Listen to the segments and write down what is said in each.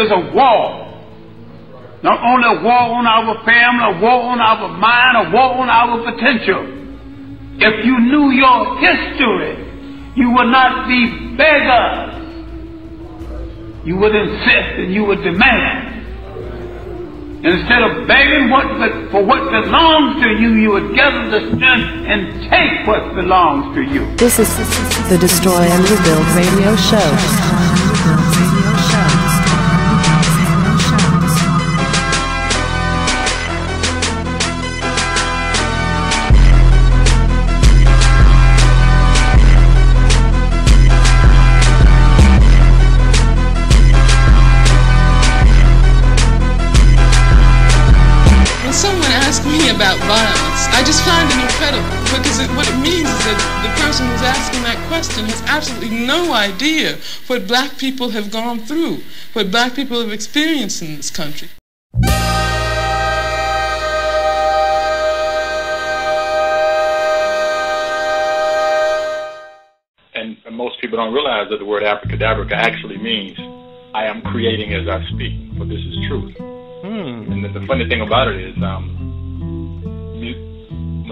is a war. Not only a war on our family, a war on our mind, a war on our potential. If you knew your history, you would not be beggars. You would insist and you would demand. Instead of begging for what belongs to you, you would gather the strength and take what belongs to you. This is the Destroy and Rebuild Radio Show. About violence, I just find it incredible because what it means is that the person who's asking that question has absolutely no idea what black people have gone through, what black people have experienced in this country. And most people don't realize that the word abracadabra actually means I am creating as I speak, for this is truth. And the funny thing about it is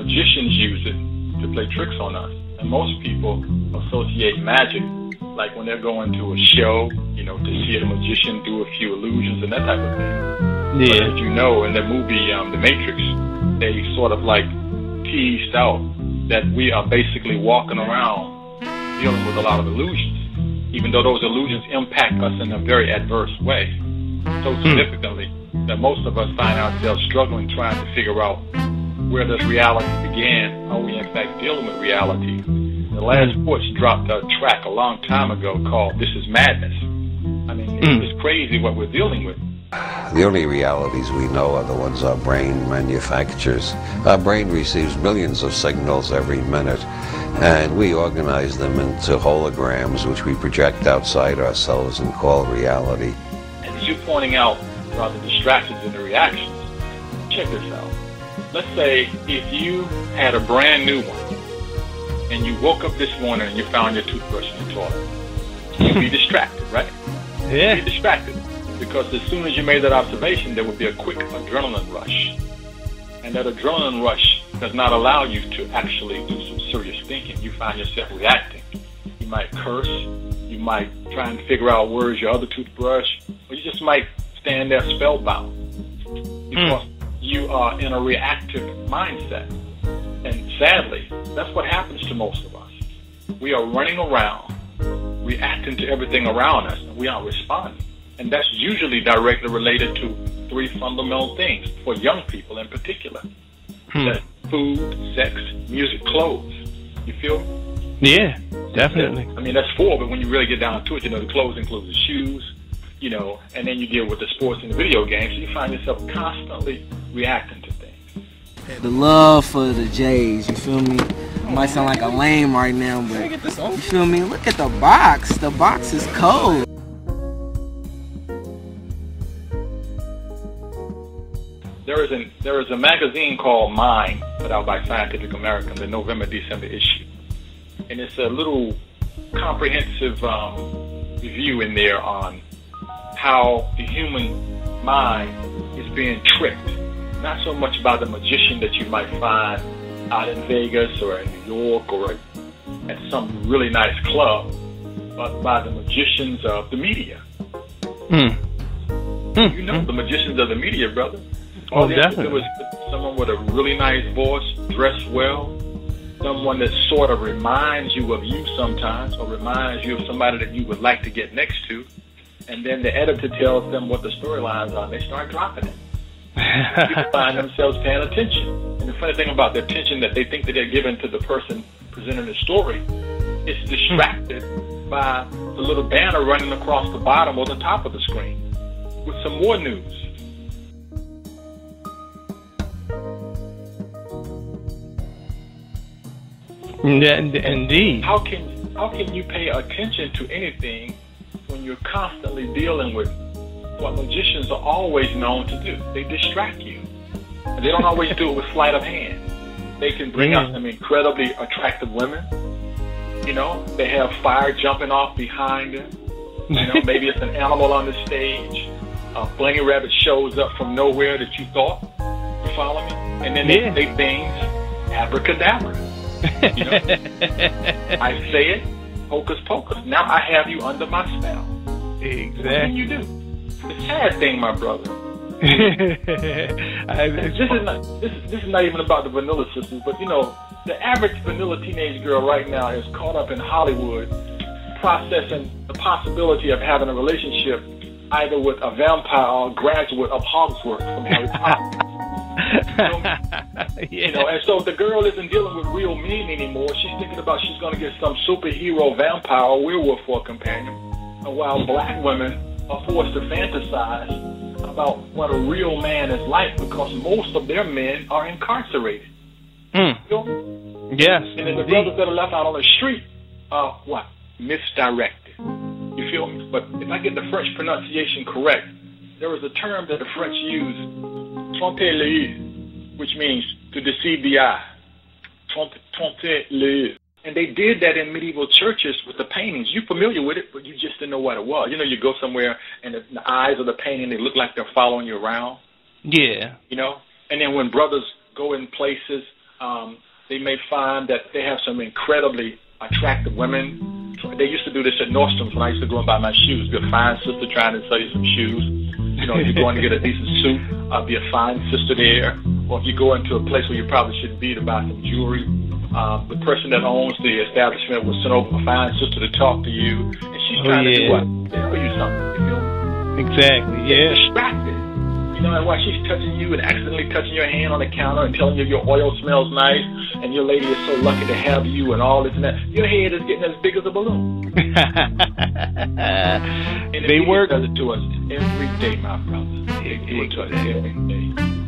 magicians use it to play tricks on us. And most people associate magic, like when they're going to a show, you know, to see a magician do a few illusions and that type of thing. Yeah. But as you know, in the movie The Matrix, they sort of like teased out that we are basically walking around dealing with a lot of illusions, even though those illusions impact us in a very adverse way, so significantly that most of us find ourselves struggling trying to figure out where does reality begin? Are we in fact dealing with reality? The last Porch dropped a track a long time ago called This Is Madness. I mean, it's crazy what we're dealing with. The only realities we know are the ones our brain manufactures. Our brain receives millions of signals every minute, and we organize them into holograms which we project outside ourselves and call reality. And you're pointing out about the distractions and the reactions. Check this out. Let's say if you had a brand new one and you woke up this morning and you found your toothbrush in the toilet, you'd be distracted, right? Yeah. You'd be distracted because as soon as you made that observation, there would be a quick adrenaline rush. And that adrenaline rush does not allow you to actually do some serious thinking. You find yourself reacting. You might curse. You might try and figure out where's your other toothbrush. Or you just might stand there spellbound. Because you are in a reactive mindset. And sadly, that's what happens to most of us. We are running around, reacting to everything around us, and we aren't responding. And that's usually directly related to three fundamental things for young people in particular. That's food, sex, music, clothes. You feel? Yeah, definitely. I mean, that's four, but when you really get down to it, you know, the clothes include the shoes, you know, and then you deal with the sports and the video games, so you find yourself constantly reacting to things. The love for the Jays, you feel me? I might sound like a lame right now, but you feel me? Look at the box. The box is cold. There is a magazine called Minds, put out by Scientific American, the November-December issue. And it's a little comprehensive review in there on how the human mind is being tricked. Not so much by the magician that you might find out in Vegas or in New York or at some really nice club, but by the magicians of the media. You know the magicians of the media, brother. All they have to do is someone with a really nice voice, dressed well, someone that sort of reminds you of you sometimes, or reminds you of somebody that you would like to get next to, and then the editor tells them what the storylines are, and they start dropping it. People find themselves paying attention. And the funny thing about the attention that they think that they're giving to the person presenting the story, it's distracted by the little banner running across the bottom or the top of the screen with some more news. Yeah, indeed. How can you pay attention to anything when you're constantly dealing with what magicians are always known to do? They distract you. And they don't always do it with sleight of hand. They can bring out some incredibly attractive women. You know, they have fire jumping off behind them. You know, maybe it's an animal on the stage. bunny rabbit shows up from nowhere that you thought. You follow me? And then they say things abracadabra. You know? I say it, hocus pocus. Now I have you under my spell. Exactly. What can you do? The sad thing, my brother. This is not even about the vanilla sisters, but you know, the average vanilla teenage girl right now is caught up in Hollywood, processing the possibility of having a relationship either with a vampire or a graduate of Hogwarts from Harry Potter. You know, and so the girl isn't dealing with real men anymore. She's thinking about she's going to get some superhero vampire or werewolf for a companion, while black women are forced to fantasize about what a real man is like because most of their men are incarcerated. You know? Yes. And then the brothers that are left out on the street are what? Misdirected. You feel me? But if I get the French pronunciation correct, there is a term that the French use, tromper l'œil, which means to deceive the eye. Tromper l'œil. And they did that in medieval churches with the paintings. You're familiar with it, but you just didn't know what it was. You know, you go somewhere and the eyes of the painting, they look like they're following you around. Yeah. You know? And then when brothers go in places, they may find that they have some incredibly attractive women. They used to do this at Nordstrom's when I used to go and buy my shoes. Be a fine sister trying to sell you some shoes. You know, if you're going to get a decent suit, be a fine sister there. Or if you go into a place where you probably shouldn't be to buy some jewelry, the person that owns the establishment will send over a fine sister to talk to you. And she's trying to do what? Tell you something. You feel me? Exactly, yeah. Distracted. You know, and while she's touching you and accidentally touching your hand on the counter and telling you your oil smells nice and your lady is so lucky to have you and all this and that, your head is getting as big as a balloon. And they work. does it to us every day, my brother. They do it to us every day.